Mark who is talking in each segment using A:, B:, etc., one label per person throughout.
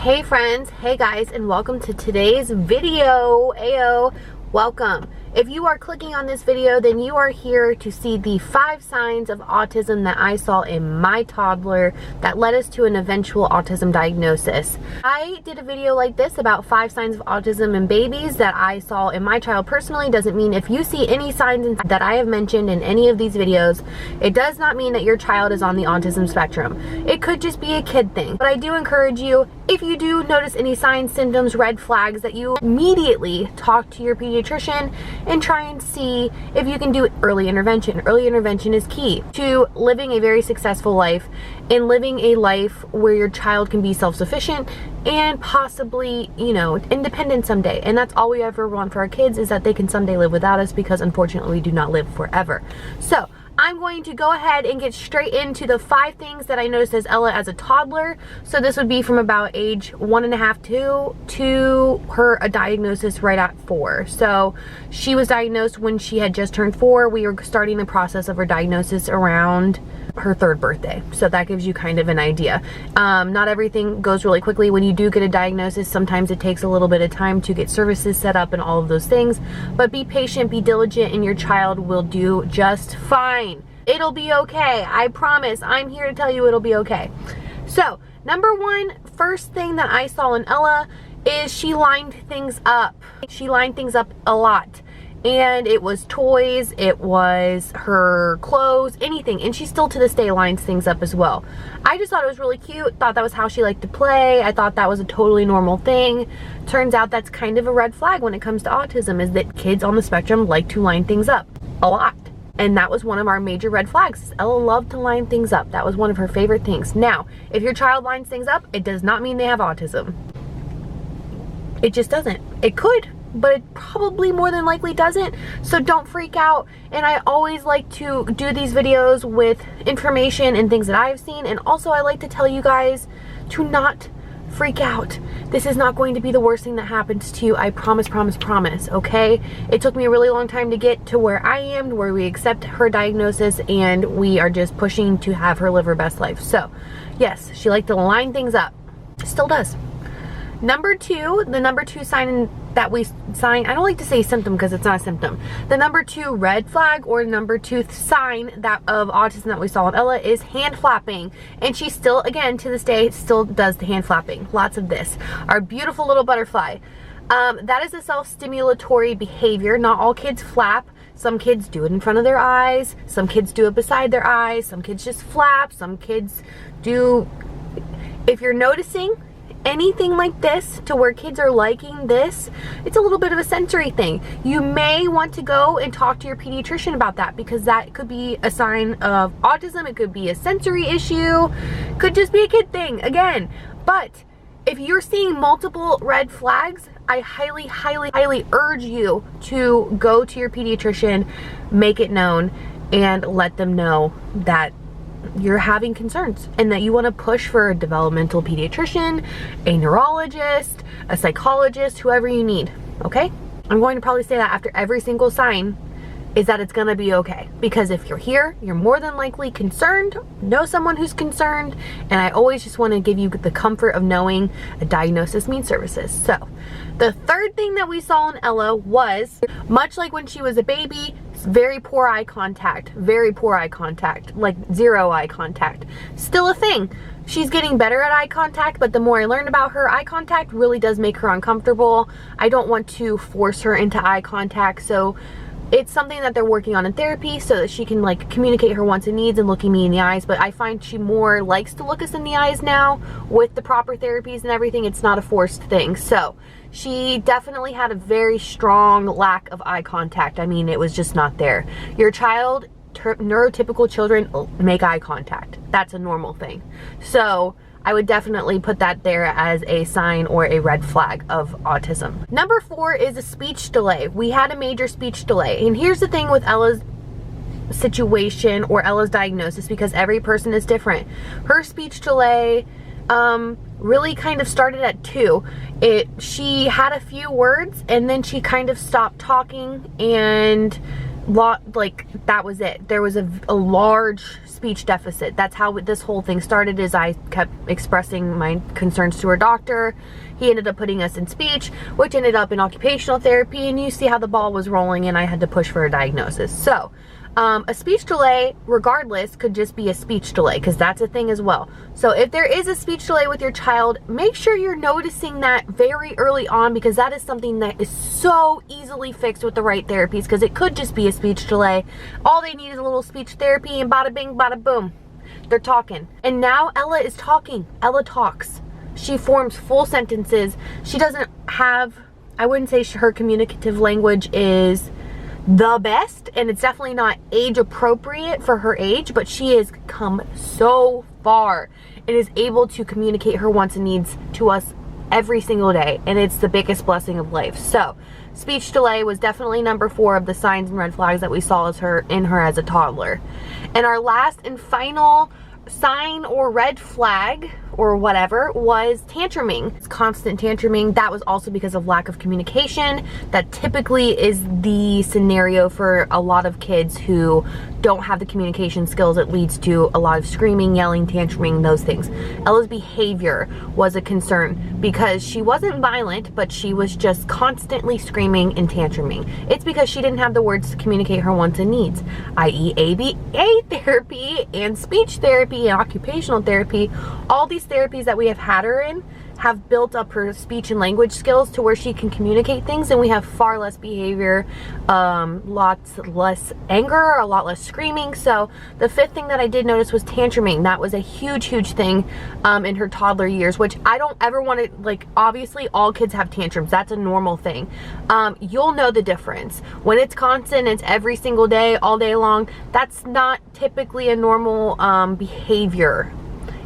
A: Hey friends, hey guys, and welcome to today's video. Ayo, welcome. If you are clicking on this video, then you are here to see the 5 signs of autism that I saw in my toddler that led us to an eventual autism diagnosis. I did a video like this about 5 signs of autism in babies that I saw in my child personally. Doesn't mean if you see any signs that I have mentioned in any of these videos, it does not mean that your child is on the autism spectrum. It could just be a kid thing. But I do encourage you, if you do notice any signs, symptoms, red flags, that you immediately talk to your pediatrician and try and see if you can do early intervention. Early intervention is key to living a very successful life and living a life where your child can be self-sufficient and possibly, you know, independent someday. And that's all we ever want for our kids, is that they can someday live without us, because unfortunately we do not live forever. So I'm going to go ahead and get straight into the 5 things that I noticed as Ella as a toddler. So this would be from about age 1.5 to her a diagnosis right at 4. So she was diagnosed when she had just turned 4. We were starting the process of her diagnosis around her 3rd birthday. So that gives you kind of an idea. Not everything goes really quickly when you do get a diagnosis. Sometimes it takes a little bit of time to get services set up and all of those things. But be patient, be diligent, and your child will do just fine. It'll be okay. I promise. I'm here to tell you it'll be okay. So, number 1, first thing that I saw in Ella is she lined things up. She lined things up a lot. And it was toys, it was her clothes, anything. And she still to this day lines things up as well. I just thought it was really cute, thought that was how she liked to play. I thought that was a totally normal thing. Turns out that's kind of a red flag when it comes to autism, is that kids on the spectrum like to line things up a lot. And that was one of our major red flags. Ella loved to line things up. That was one of her favorite things. Now, if your child lines things up, it does not mean they have autism. It just doesn't. It could, but it probably more than likely doesn't. So don't freak out. And I always like to do these videos with information and things that I've seen. And also I like to tell you guys to not freak out. This is not going to be the worst thing that happens to you. I promise, promise, promise, okay? It took me a really long time to get to where I am, where we accept her diagnosis and we are just pushing to have her live her best life. So yes, she liked to line things up. Still does. Number 2, the number 2 sign that we sign, I don't like to say symptom because it's not a symptom. The number 2 red flag or number 2 sign that of autism that we saw in Ella is hand flapping. And she still, again, to this day, still does the hand flapping. Lots of this. Our beautiful little butterfly. That is a self-stimulatory behavior. Not all kids flap. Some kids do it in front of their eyes. Some kids do it beside their eyes. Some kids just flap. Some kids do. If you're noticing anything like this to where kids are liking this, it's a little bit of a sensory thing. You may want to go and talk to your pediatrician about that, because that could be a sign of autism. It could be a sensory issue, could just be a kid thing again. But if you're seeing multiple red flags, I highly, highly, highly urge you to go to your pediatrician, make it known, and let them know that you're having concerns and that you want to push for a developmental pediatrician, a neurologist, a psychologist, whoever you need, okay? I'm going to probably say that after every single sign, is that it's going to be okay. Because if you're here, you're more than likely concerned, know someone who's concerned, and I always just want to give you the comfort of knowing a diagnosis means services. So, the 3rd thing that we saw in Ella was, much like when she was a baby, very poor eye contact, like 0 eye contact. Still a thing. She's getting better at eye contact, but the more I learn about her, eye contact really does make her uncomfortable. I don't want to force her into eye contact, so it's something that they're working on in therapy so that she can like communicate her wants and needs and looking me in the eyes. But I find she more likes to look us in the eyes now with the proper therapies and everything. It's not a forced thing. So she definitely had a very strong lack of eye contact. I mean, it was just not there. Your child, neurotypical children make eye contact. That's a normal thing. So I would definitely put that there as a sign or a red flag of autism. Number 4 is a speech delay. We had a major speech delay. And here's the thing with Ella's situation or Ella's diagnosis, because every person is different. Her speech delay really kind of started at 2. She had a few words and then she kind of stopped talking and that was it. There was a large speech deficit. That's how this whole thing started, is I kept expressing my concerns to her doctor. He ended up putting us in speech, which ended up in occupational therapy, and you see how the ball was rolling, and I had to push for a diagnosis. So a speech delay, regardless, could just be a speech delay, because that's a thing as well. So if there is a speech delay with your child, make sure you're noticing that very early on, because that is something that is so easily fixed with the right therapies, because it could just be a speech delay. All they need is a little speech therapy, and bada bing, bada boom, they're talking. And now Ella is talking. Ella talks. She forms full sentences. She doesn't have, I wouldn't say her communicative language is the best, and it's definitely not age appropriate for her age, but she has come so far and is able to communicate her wants and needs to us every single day, and it's the biggest blessing of life. So speech delay was definitely number 4 of the signs and red flags that we saw in her as a toddler. And our last and final sign or red flag or whatever was tantruming. It's constant tantruming. That was also because of lack of communication. That typically is the scenario for a lot of kids who don't have the communication skills. It leads to a lot of screaming, yelling, tantruming, those things. Ella's behavior was a concern because she wasn't violent, but she was just constantly screaming and tantruming. It's because she didn't have the words to communicate her wants and needs, i.e. ABA therapy and speech therapy and occupational therapy. All these therapies that we have had her in have built up her speech and language skills to where she can communicate things, and we have far less behavior, lots less anger, a lot less screaming. So the 5th thing that I did notice was tantruming. That was a huge thing in her toddler years, which I don't ever want to, like, obviously all kids have tantrums. That's a normal thing. You'll know the difference. When it's constant, it's every single day, all day long, that's not typically a normal behavior.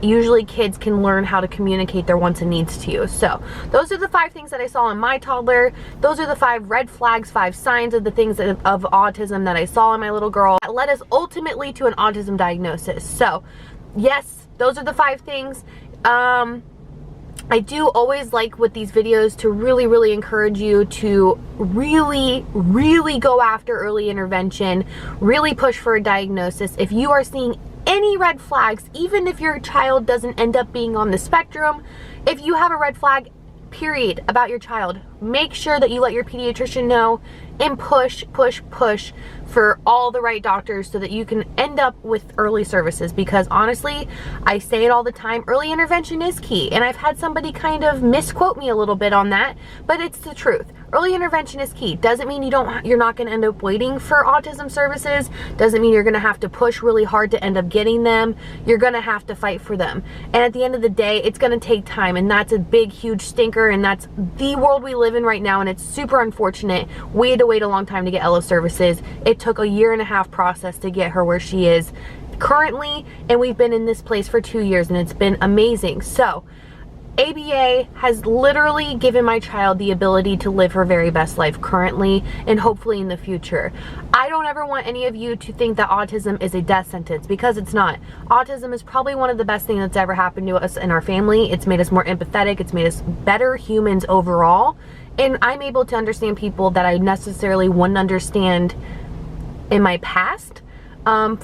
A: Usually kids can learn how to communicate their wants and needs to you. So those are the 5 things that I saw in my toddler. Those are the 5 red flags, 5 signs of the things of autism that I saw in my little girl that led us ultimately to an autism diagnosis. So yes, those are the 5 things. I do always like with these videos to really encourage you to really go after early intervention, really push for a diagnosis. If you are seeing any red flags, even if your child doesn't end up being on the spectrum, if you have a red flag, period, about your child, make sure that you let your pediatrician know and push for all the right doctors so that you can end up with early services. Because honestly, I say it all the time, early intervention is key, and I've had somebody kind of misquote me a little bit on that, but it's the truth. Early intervention is key. Doesn't mean you're not going to end up waiting for autism services. Doesn't mean you're going to have to push really hard to end up getting them. You're going to have to fight for them. And at the end of the day, it's going to take time, and that's a big, huge stinker, and that's the world we live in right now, and it's super unfortunate. We had to wait a long time to get Ella services. It took a 1.5 year process to get her where she is currently, and we've been in this place for 2 years, and it's been amazing. So ABA has literally given my child the ability to live her very best life currently and hopefully in the future. I don't ever want any of you to think that autism is a death sentence, because it's not. Autism is probably one of the best things that's ever happened to us in our family. It's made us more empathetic. It's made us better humans overall. And I'm able to understand people that I necessarily wouldn't understand in my past 10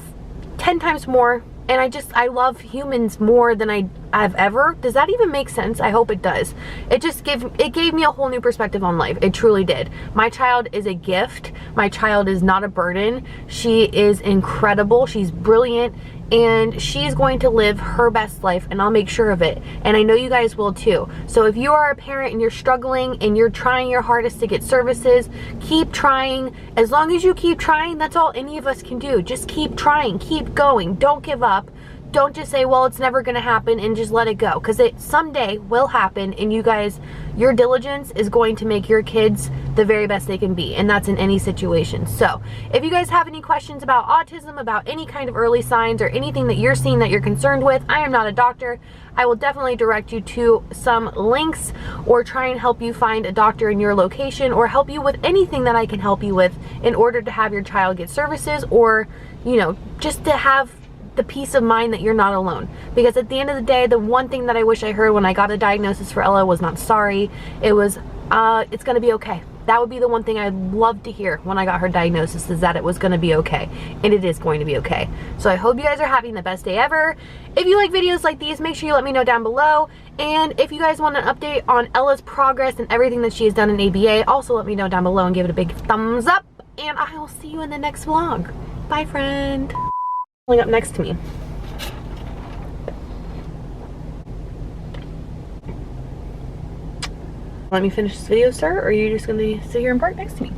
A: times more. And I love humans more than I've ever. Does that even make sense? I hope it does. It gave me a whole new perspective on life. It truly did. My child is a gift. My child is not a burden. She is incredible. She's brilliant. And she's going to live her best life, and I'll make sure of it. And I know you guys will too. So if you are a parent and you're struggling and you're trying your hardest to get services, keep trying. As long as you keep trying, that's all any of us can do. Just keep trying, keep going. Don't give up. Don't just say, well, it's never going to happen, and just let it go, because it someday will happen. And you guys, your diligence is going to make your kids the very best they can be, and that's in any situation. So if you guys have any questions about autism, about any kind of early signs or anything that you're seeing that you're concerned with, I am not a doctor. I will definitely direct you to some links or try and help you find a doctor in your location, or help you with anything that I can help you with in order to have your child get services, or, you know, just to have the peace of mind that you're not alone. Because at the end of the day, the one thing that I wish I heard when I got a diagnosis for Ella was not sorry. It was, it's gonna be okay. That would be the one thing I'd love to hear when I got her diagnosis, is that it was going to be okay. And it is going to be okay. So I hope you guys are having the best day ever. If you like videos like these, make sure you let me know down below. And if you guys want an update on Ella's progress and everything that she has done in ABA, also let me know down below and give it a big thumbs up. And I will see you in the next vlog. Bye, friend. Pulling up next to me. Let me finish this video, sir, or are you just gonna sit here and park next to me?